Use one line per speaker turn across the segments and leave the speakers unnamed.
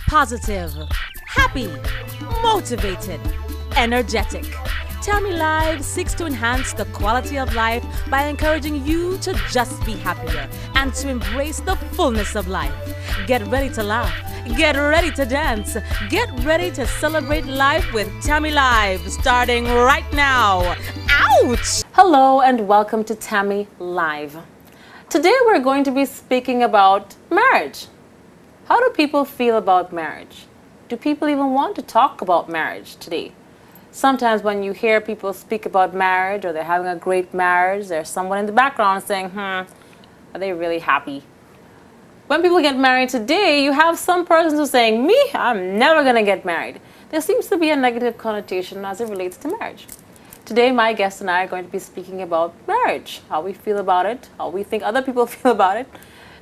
positive, happy, motivated, energetic. Tammy Live seeks to enhance the quality of life by encouraging you to just be happier and to embrace the fullness of life. Get ready to laugh. Get ready to dance. Get ready to celebrate life with Tammy Live, starting right now. Ouch! Hello and welcome to Tammy Live. Today we're going to be speaking about marriage. How do people feel about marriage? Do people even want to talk about marriage today? Sometimes when you hear people speak about marriage or they're having a great marriage, there's someone in the background saying, are they really happy? When people get married today, you have some persons who are saying, me, I'm never going to get married. There seems to be a negative connotation as it relates to marriage. Today, my guest and I are going to be speaking about marriage, how we feel about it, how we think other people feel about it,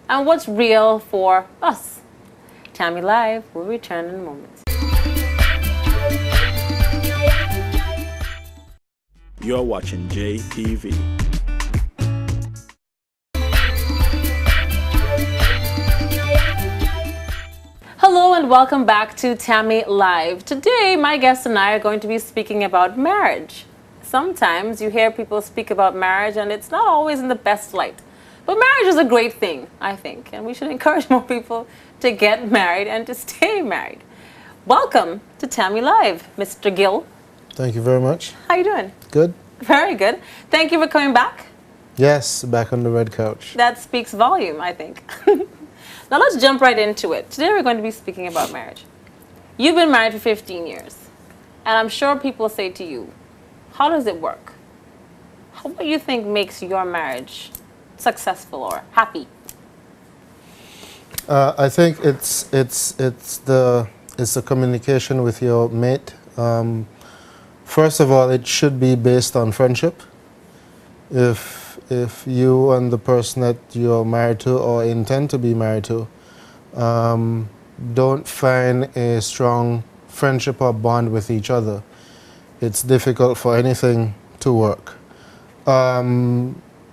and what's real for us. Tammy Live will return in a moment.
You're watching JTV.
Hello and welcome back to Tammy Live. Today, my guest and I are going to be speaking about marriage. Sometimes you hear people speak about marriage and it's not always in the best light. But marriage is a great thing, I think, and we should encourage more people to get married and to stay married. Welcome to Tammy Live, Mr. Gill.
Thank you very much.
How you doing?
Good?
Very good. Thank you for coming back.
Yes, back on the red couch.
That speaks volume, I think. Now let's jump right into it. Today we're going to be speaking about marriage. You've been married for 15 years, and I'm sure people say to you, how does it work? What do you think makes your marriage successful or happy?
I think it's the communication with your mate. First of all, it should be based on friendship. If you and the person that you're married to or intend to be married to don't find a strong friendship or bond with each other, it's difficult for anything to work.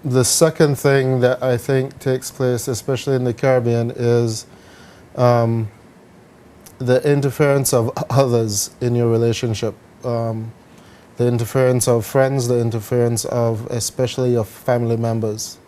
The second thing that I think takes place, especially in the Caribbean, is the interference of others in your relationship. The interference of friends, the interference of especially your family members.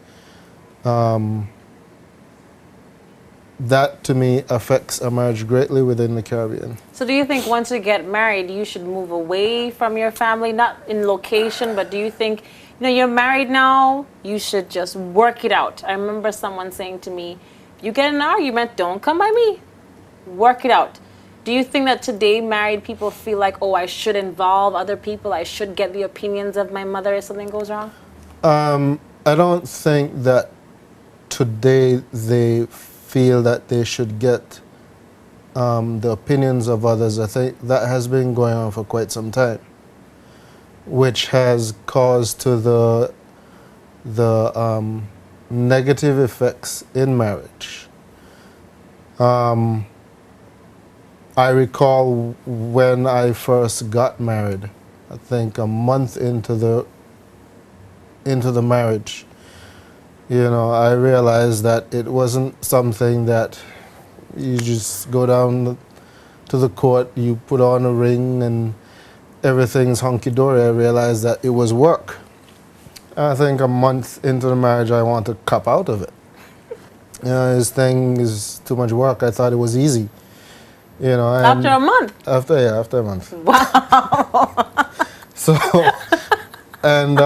That to me affects a marriage greatly within the Caribbean.
So do you think once you get married, you should move away from your family, not in location, but do you think, you're married now, you should just work it out? I remember someone saying to me, if you get in an argument, don't come by me. Work it out. Do you think that today married people feel like, I should involve other people, I should get the opinions of my mother if something goes wrong?
I don't think that today they feel that they should get the opinions of others. I think that has been going on for quite some time, which has caused to the negative effects in marriage. I recall when I first got married, I think a month into the marriage, I realized that it wasn't something that you just go down to the court, you put on a ring and everything's hunky-dory. I realized that it was work. I think a month into the marriage, I want to cop out of it. This thing is too much work. I thought it was easy.
After a month?
After a month.
Wow.
So, and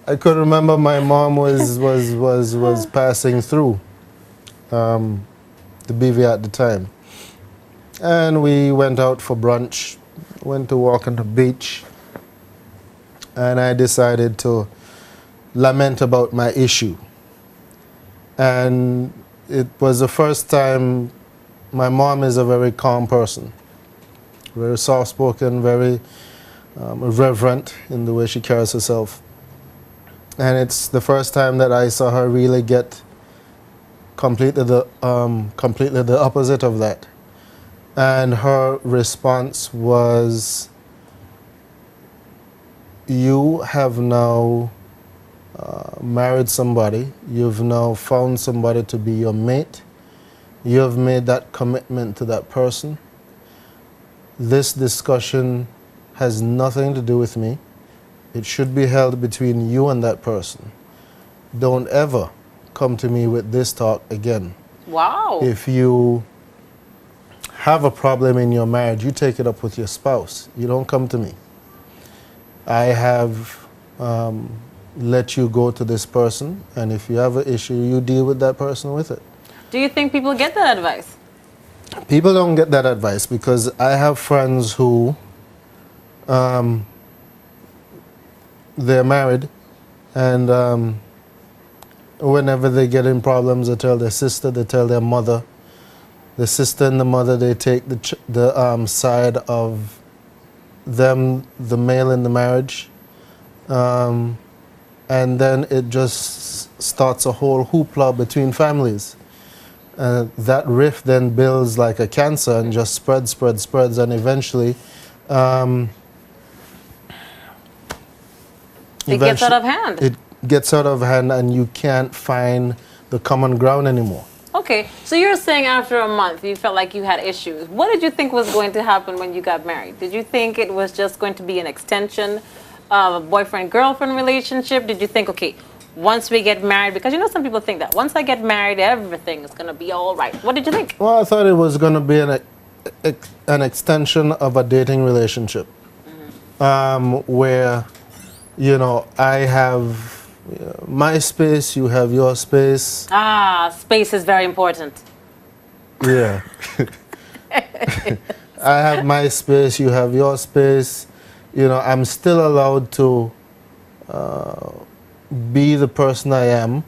I could remember my mom was passing through the BV at the time. And we went out for brunch, went to walk on the beach, and I decided to lament about my issue. And it was the first time. My mom is a very calm person, very soft-spoken, very reverent in the way she carries herself. And it's the first time that I saw her really get completely the opposite of that. And her response was, you have now married somebody, you've now found somebody to be your mate, you have made that commitment to that person. This discussion has nothing to do with me. It should be held between you and that person. Don't ever come to me with this talk again.
Wow.
If you have a problem in your marriage, you take it up with your spouse. You don't come to me. I have let you go to this person, and if you have an issue, you deal with that person with it.
Do you think people get that advice?
People don't get that advice because I have friends who they're married, and whenever they get in problems, they tell their sister, they tell their mother. The sister and the mother, they take the side of them, the male in the marriage, and then it just starts a whole hoopla between families. That rift then builds like a cancer and just spreads, and eventually
It gets out of hand.
It gets out of hand, and you can't find the common ground anymore.
Okay, so you're saying after a month you felt like you had issues. What did you think was going to happen when you got married? Did you think it was just going to be an extension of a boyfriend-girlfriend relationship? Did you think, okay, once we get married, because you know some people think that once I get married, everything is going to be all right. What did you think?
Well, I thought it was going to be an extension of a dating relationship, where, you know, I have my space, you have your space.
Ah, space is very important.
Yeah. I have my space, you have your space. You know, I'm still allowed to be the person I am,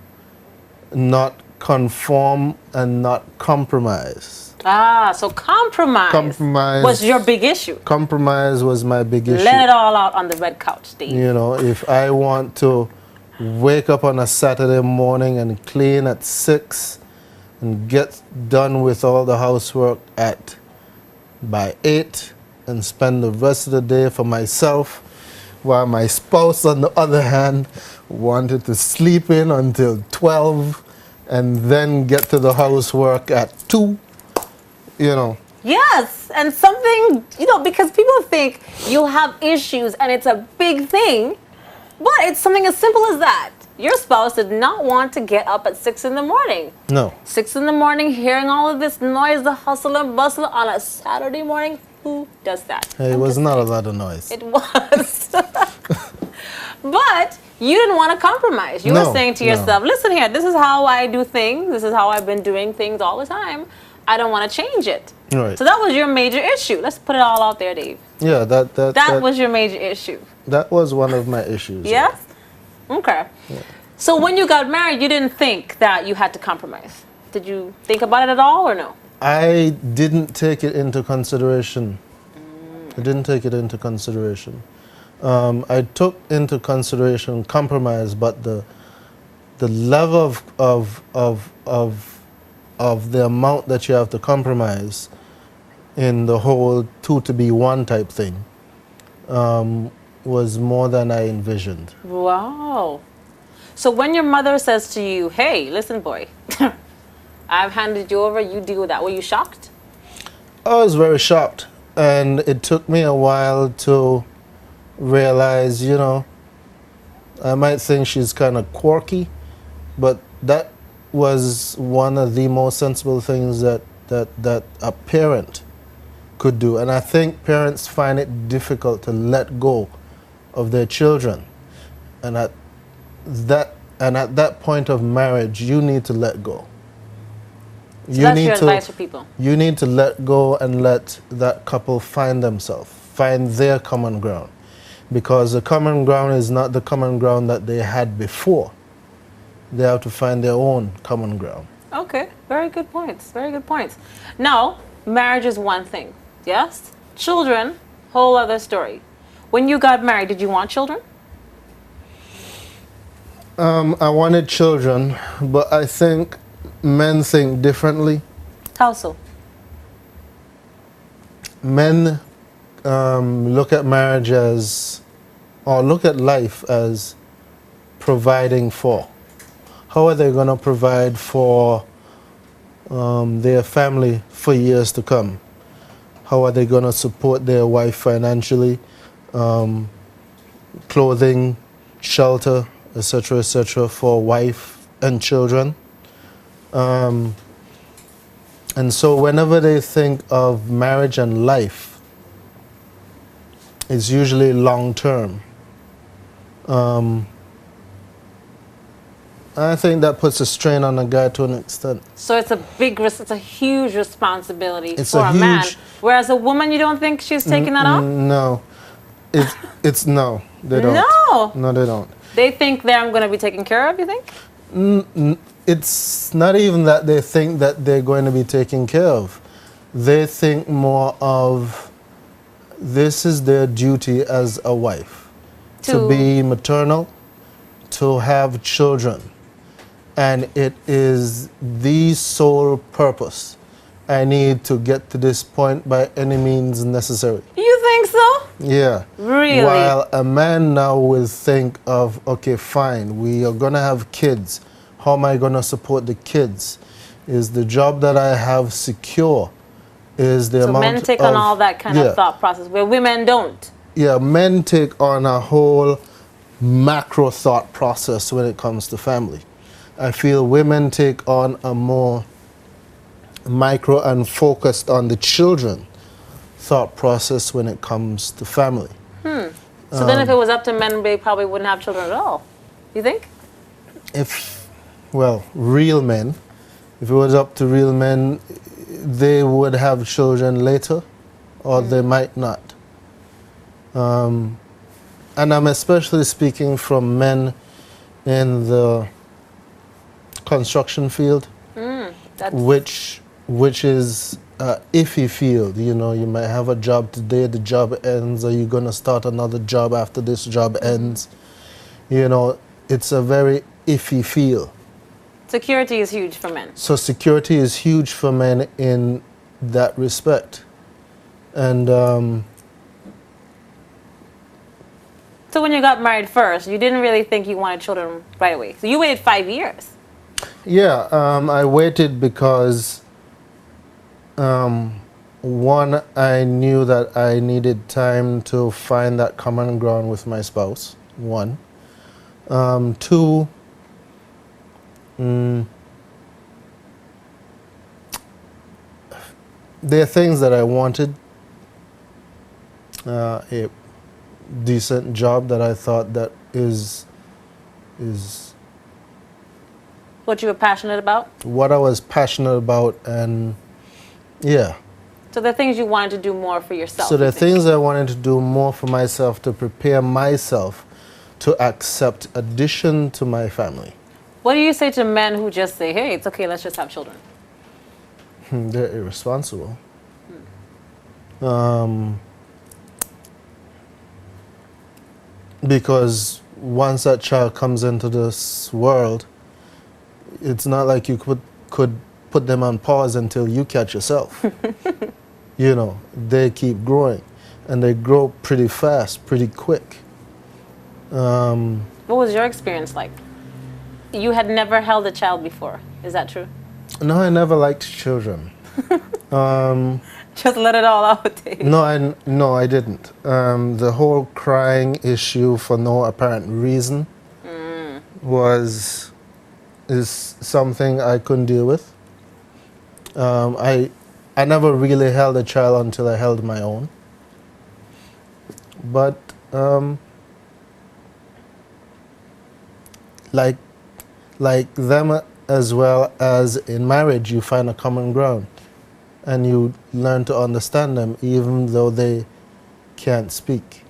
not conform and not compromise.
Ah, so compromise was your big issue.
Compromise was my big issue.
Let it all out on the red couch, Steve.
You know, if I want to wake up on a Saturday morning and clean at 6 and get done with all the housework by 8 and spend the rest of the day for myself, while my spouse, on the other hand, wanted to sleep in until 12 and then get to the housework at 2, you know.
Yes, and something, you know, because people think you'll have issues and it's a big thing, but it's something as simple as that. Your spouse did not want to get up at 6 in the morning.
No.
6 in the morning, hearing all of this noise, the hustle and bustle on a Saturday morning. Who does that?
Hey, it was not a lot of noise.
It was. But you didn't want to compromise. You were saying to yourself, listen here, this is how I do things. This is how I've been doing things all the time. I don't want to change it.
Right.
So that was your major issue. Let's put it all out there, Dave.
Yeah,
that was your major issue.
That was one of my issues.
Yes? Okay. Yeah. So when you got married, you didn't think that you had to compromise. Did you think about it at all or no?
I didn't take it into consideration. I didn't take it into consideration. I took into consideration compromise, but the level of the amount that you have to compromise in the whole 2 to be 1 type thing was more than I envisioned.
Wow. So when your mother says to you, hey, listen, boy, I've handed you over, you deal with that, were you shocked?
I was very shocked, and it took me a while to realize, you know, I might think she's kind of quirky, but that was one of the most sensible things that a parent could do. And I think parents find it difficult to let go of their children. And at that point of marriage, you need to let go.
So that's your advice for people.
You need to let go and let that couple find themselves, find their common ground. Because the common ground is not the common ground that they had before. They have to find their own common ground.
Okay, very good points, very good points. Now, marriage is one thing, yes? Children, whole other story. When you got married, did you want children?
I wanted children, but I think men think differently.
How so?
Men look at marriage as, or look at life as providing for. How are they going to provide for their family for years to come. How are they going to support their wife financially? Clothing, shelter, etc., for wife and children. And so whenever they think of marriage and life, it's usually long term. I think that puts a strain on a guy to an extent.
So it's a it's a huge responsibility
It's
for
a
a man.
huge-
Whereas a woman, you don't think she's taking that off?
No, it's no, they don't.
No.
They don't.
They think they're going to be taken care of, you think?
It's not even that they think that they're going to be taken care of. They think more of this is their duty as a wife, to be maternal, to have children. And it is the sole purpose. I need to get to this point by any means necessary.
You think so?
Yeah.
Really?
While a man now will think of, okay, fine, we are going to have kids. How am I going to support the kids? Is the job that I have secure? Is the
So
amount
men take
of,
on all that kind of thought process, where women don't.
Yeah, men take on a whole macro thought process when it comes to family. I feel women take on a more micro and focused on the children thought process when it comes to family.
So then if it was up to men, they probably wouldn't have children at all. You think?
Real men, if it was up to real men, they would have children later, or they might not. And I'm especially speaking from men in the construction field, which is an iffy field. You know, you might have a job today, the job ends, or you're going to start another job after this job ends. You know, it's a very iffy field.
Security is huge for men.
So security is huge for men in that respect. And
so when you got married first, you didn't really think you wanted children right away. So you waited 5 years.
yeah, I waited because one, I knew that I needed time to find that common ground with my spouse. One. Two, there are things that I wanted. A decent job that I thought that is
What you were passionate about.
what I was passionate about, and yeah.
So the things you wanted to do more for yourself.
So
you
the
think.
things I wanted to do more for myself to prepare myself to accept addition to my family.
What do you say to men who just say, hey, it's okay, let's just have children?
They're irresponsible. Because once that child comes into this world, it's not like you could put them on pause until you catch yourself. You know, they keep growing, and they grow pretty fast, pretty quick.
What was your experience like? You had never held a child before. Is that true?
No, I never liked children.
Just let it all out, Dave.
No, I didn't. The whole crying issue for no apparent reason is something I couldn't deal with. I never really held a child until I held my own. But like them as well as in marriage, you find a common ground. And you learn to understand them even though they can't speak.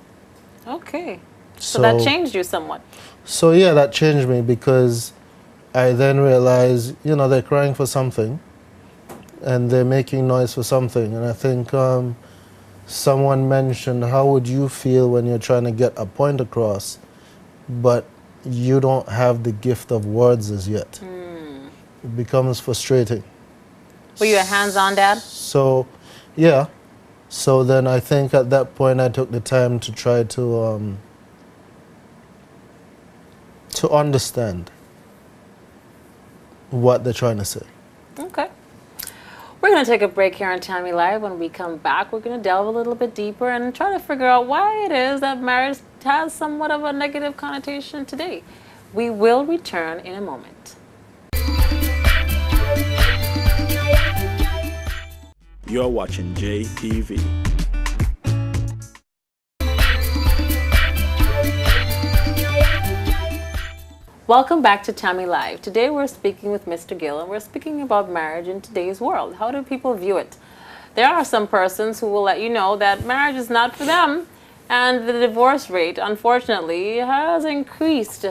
Okay. So that changed you somewhat.
So yeah, that changed me because I then realized, you know, they're crying for something and they're making noise for something. And I think someone mentioned, how would you feel when you're trying to get a point across, but you don't have the gift of words as yet? It becomes frustrating.
Were you a hands-on dad?
So, yeah. So then I think at that point I took the time to try to understand what they're trying to say.
Okay. going to take a break here on Tammy Live. When we come back, we're going to delve a little bit deeper and try to figure out why it is that marriage has somewhat of a negative connotation today. We will return in a moment.
You're watching JTV.
Welcome back to Tammy Live. Today we're speaking with Mr. Gill, and we're speaking about marriage in today's world. How do people view it? There are some persons who will let you know that marriage is not for them, and the divorce rate, unfortunately, has increased.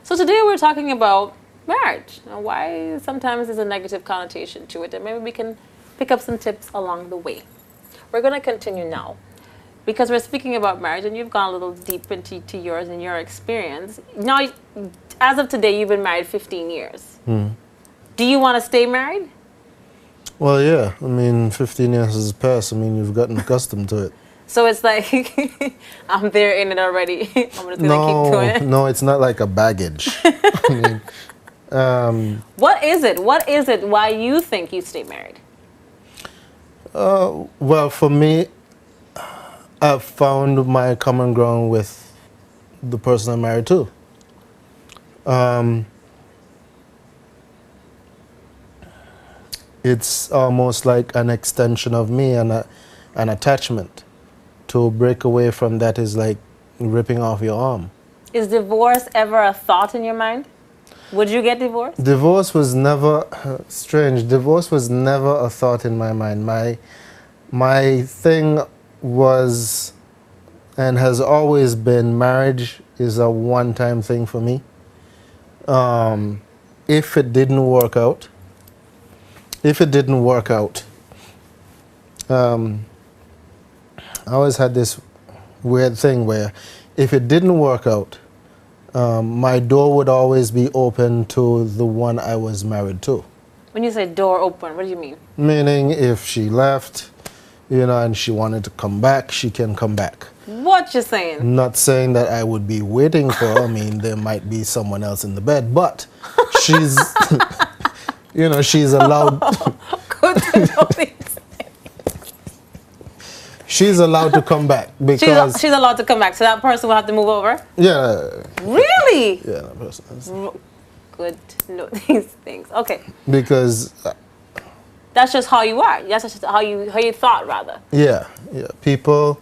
So today we're talking about marriage and why sometimes there's a negative connotation to it, and maybe we can pick up some tips along the way. We're going to continue now, because we're speaking about marriage, and you've gone a little deep into yours and your experience. Now, as of today, you've been married 15 years. Do you want to stay married?
Well, yeah. I mean, 15 years has passed. I mean, you've gotten accustomed to it.
So it's like, I'm there in it already. I'm just going to keep doing it.
No, it's not like a baggage. I mean,
What is it? What is it why you think you stay married?
well, for me, I've found my common ground with the person I'm married to. It's almost like an extension of me, and an attachment. To break away from that is like ripping off your arm.
Is divorce ever a thought in your mind? Would you get divorced?
Divorce was never strange. Divorce was never a thought in my mind. My thing was, and has always been, marriage is a one-time thing for me. If it didn't work out, I always had this weird thing where if it didn't work out, my door would always be open to the one I was married to.
When you say door open, what do you mean?
Meaning if she left, and she wanted to come back, she can come back.
What you saying?
Not saying that I would be waiting for her. I mean, there might be someone else in the bed, but she's, she's allowed.
Good to know these.
She's allowed to come back because
she's allowed to come back. So that person will have to move over?
Yeah.
Really?
Yeah, that person is.
Good to know these things. Okay.
Because
that's just how you are. That's just how you thought, rather.
Yeah. People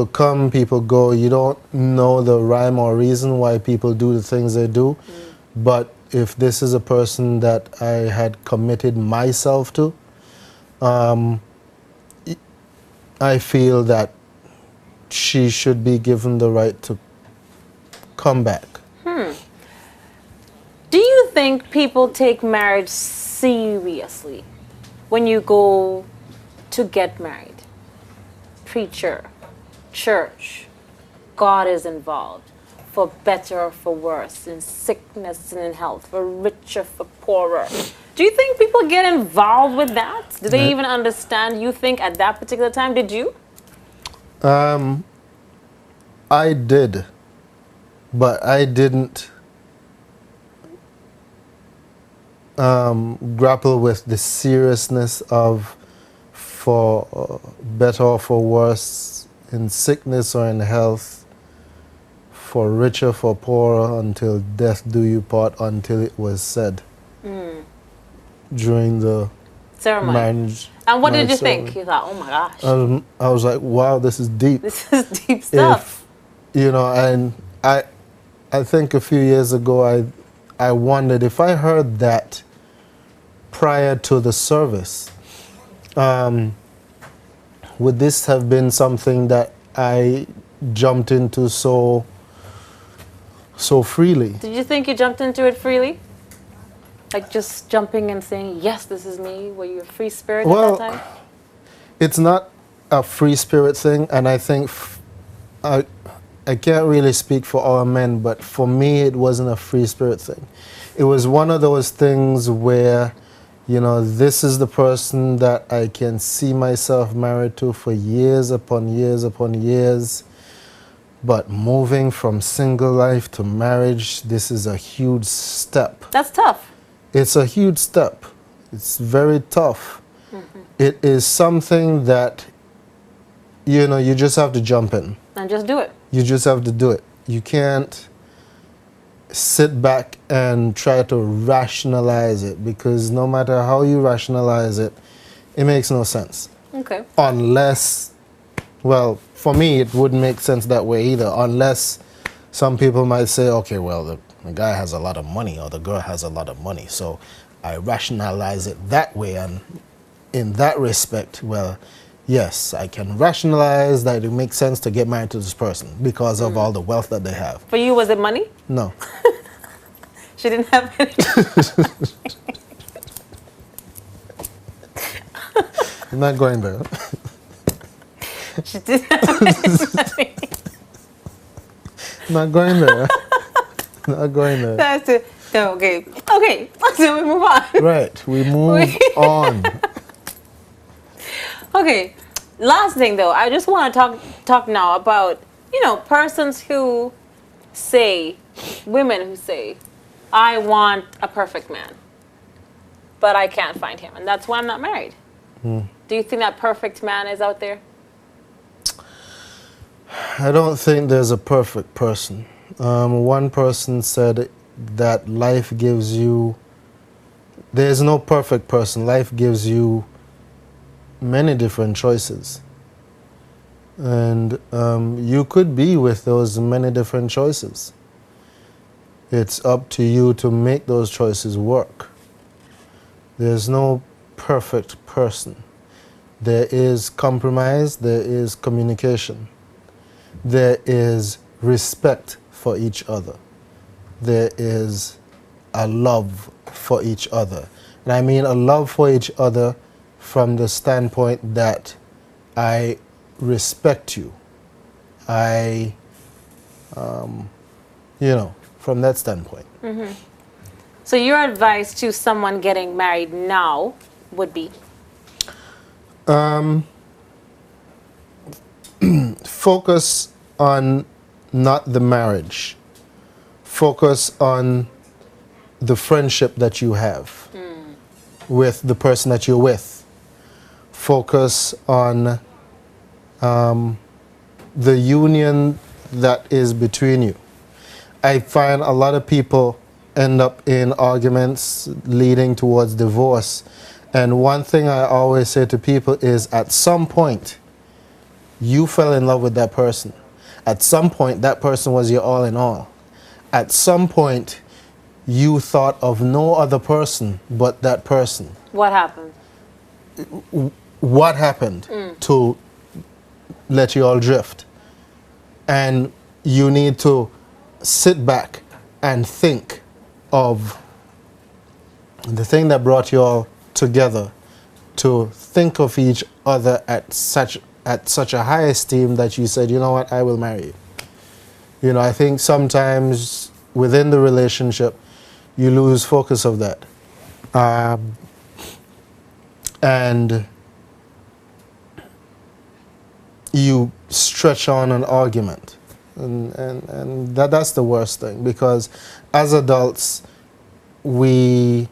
come, people go. You don't know the rhyme or reason why people do the things they do. But if this is a person that I had committed myself to, I feel that she should be given the right to come back.
Do you think people take marriage seriously when you go to get married? Preacher, church, God is involved, for better or for worse, in sickness and in health, for richer, for poorer. Do you think people get involved with that? Do they even understand, you think, at that particular time? Did you?
I did, but I didn't grapple with the seriousness of for better or for worse, in sickness or in health, for richer, for poorer, until death do you part, until it was said. During the
ceremony.
Marriage.
And what did you
ceremony.
think? You thought, oh my gosh.
I was like, wow, this is deep.
This is deep stuff.
And I think a few years ago, I wondered if I heard that prior to the service, would this have been something that I jumped into so freely?
Did you think you jumped into it freely? Like just jumping and saying, yes, this is me? Were you a free spirit at that time?
It's not a free spirit thing, and I think I can't really speak for all men, but for me, it wasn't a free spirit thing. It was one of those things where, this is the person that I can see myself married to for years upon years upon years. But moving from single life to marriage, this is a huge step.
That's tough.
It's a huge step. It's very tough. it is something that, you know, you just have to jump in.
And just do it.
You just have to do it. You can't sit back and try to rationalize it, because no matter how you rationalize it, it makes no sense.
Okay.
Unless, well, for me, it wouldn't make sense that way either, unless some people might say, okay, well, the guy has a lot of money or the girl has a lot of money, so I rationalize it that way, and in that respect, well, yes, I can rationalize that it makes sense to get married to this person because of all the wealth that they have.
For you, was it money?
No.
She didn't have any.
I'm not going there.
She didn't have any money.
Not going there. Not going there.
That's it. No, okay. Okay. So we move on.
Right. We move on.
Okay. Last thing though, I just want to talk now about, you know, persons who say, women who say, I want a perfect man, but I can't find him, and that's why I'm not married. Do you think that perfect man is out there?
I don't think there's a perfect person. One person said that life gives you, there's no perfect person. Life gives you many different choices. And you could be with those many different choices. It's up to you to make those choices work. There's no perfect person. There is compromise, there is communication. There is respect for each other. There is a love for each other. And I mean a love for each other from the standpoint that I respect you. I, you know, from that standpoint.
Mm-hmm. So your advice to someone getting married now would be?
Focus on not the marriage. Focus on the friendship that you have with the person that you're with. Focus on the union that is between you. I find a lot of people end up in arguments leading towards divorce. And one thing I always say to people is, at some point, you fell in love with that person. At some point, that person was your all in all. At some point, you thought of no other person but that person.
What happened?
What happened to let you all drift? And you need to sit back and think of the thing that brought you all together, to think of each other at such a high esteem that you said, you know what, I will marry you. You know, I think sometimes within the relationship, you lose focus of that. And you stretch on an argument. And that's the worst thing, because as adults, we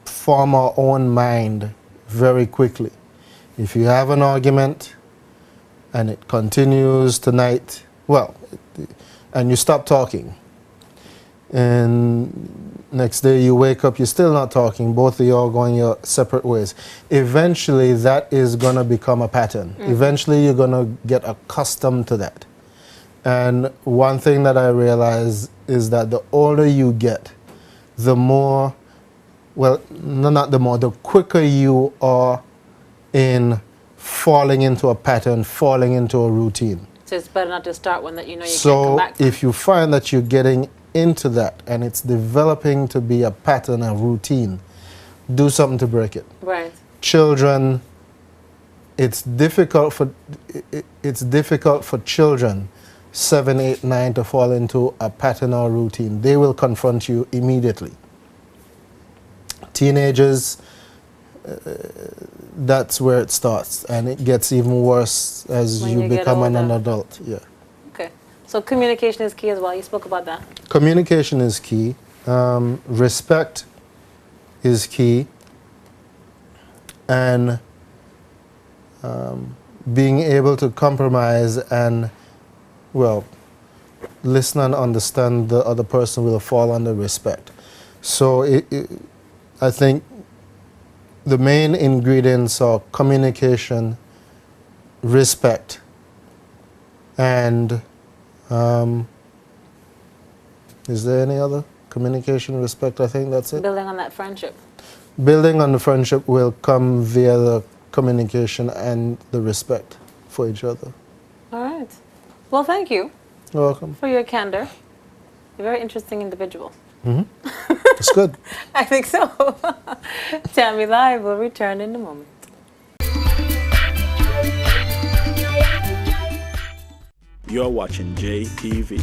form our own mind very quickly. If you have an argument and it continues tonight, well, and you stop talking, and next day you wake up, you're still not talking, both of you are going your separate ways. Eventually that is going to become a pattern. Eventually you're going to get accustomed to that. And one thing that I realize is that the older you get, the more, well, not the more, the quicker you are in falling into a pattern, falling into a routine.
So it's better not to start one that you know you can't
So
come back from.
if you find that you're getting into that and it's developing to be a pattern, a routine, do something to break it.
Right.
Children, it's difficult for children 7, 8, 9 to fall into a pattern or routine. They will confront you immediately. Teenagers, that's where it starts, and it gets even worse as
When
you
you get
become an
older.
adult. Yeah.
Okay. So communication is key as well. You spoke about that.
Communication is key. Respect is key. and being able to compromise and, well, listen and understand the other person will fall under respect. So I think the main ingredients are communication, respect, and is there any other? Communication, respect, I think that's it.
Building on that friendship.
Building on the friendship will come via the communication and the respect for each other.
All right. Well, thank you.
You're welcome.
For your candor. You're a very interesting individual.
It's good.
I think so. Tammy Live will return in a moment.
You're watching JTV.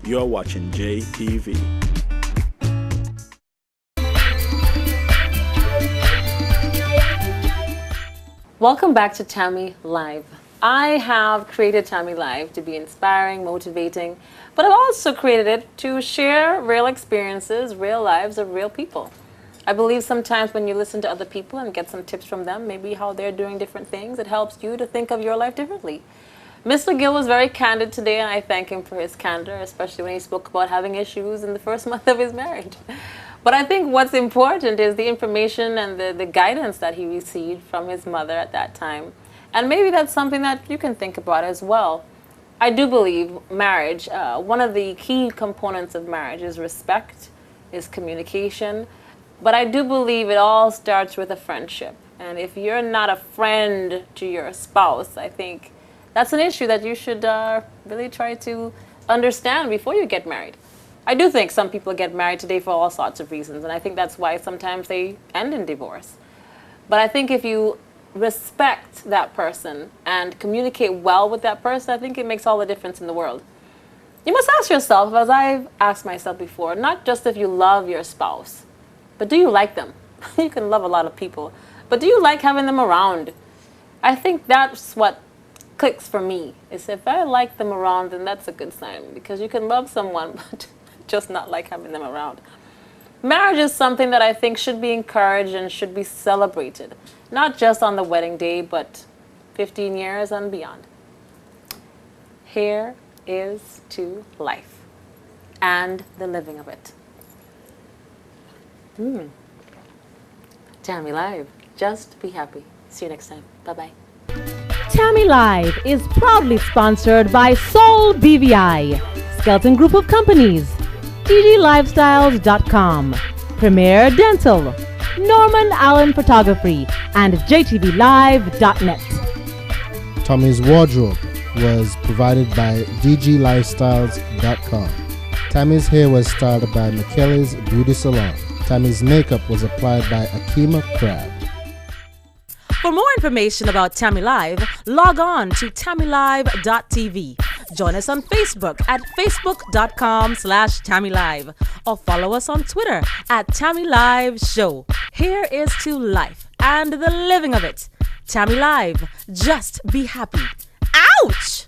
You're watching JTV.
Welcome back to Tammy Live. I have created Tammy Live to be inspiring, motivating, but I've also created it to share real experiences, real lives of real people. I believe sometimes when you listen to other people and get some tips from them, maybe how they're doing different things, it helps you to think of your life differently. Mr. Gill was very candid today, and I thank him for his candor, especially when he spoke about having issues in the first month of his marriage. But I think what's important is the information and the guidance that he received from his mother at that time. And maybe that's something that you can think about as well. I do believe marriage, one of the key components of marriage is respect, is communication. But I do believe it all starts with a friendship. And if you're not a friend to your spouse, I think that's an issue that you should really try to understand before you get married. I do think some people get married today for all sorts of reasons, and I think that's why sometimes they end in divorce. But I think if you respect that person and communicate well with that person, I think it makes all the difference in the world. You must ask yourself, as I've asked myself before, not just if you love your spouse, but do you like them? You can love a lot of people, but do you like having them around? I think that's what clicks for me, is if I like them around, then that's a good sign, because you can love someone, but just not like having them around. Marriage is something that I think should be encouraged and should be celebrated, not just on the wedding day, but 15 years and beyond. Here is to life and the living of it. Tammy Live, just be happy. See you next time. Bye-bye.
Tammy Live is proudly sponsored by Sol BVI, Skelton Group of Companies, DGLifestyles.com, Premier Dental, Norman Allen Photography, and JTVLive.net.
Tommy's wardrobe was provided by DGLifestyles.com. Tammy's hair was styled by McKelly's Beauty Salon. Tammy's makeup was applied by Akima Crab.
For more information about Tammy Live, log on to tammylive.tv. Join us on Facebook at facebook.com/TammyLive or follow us on Twitter at Tammy Live Show. Here is to life and the living of it. Tammy Live, just be happy. Ouch!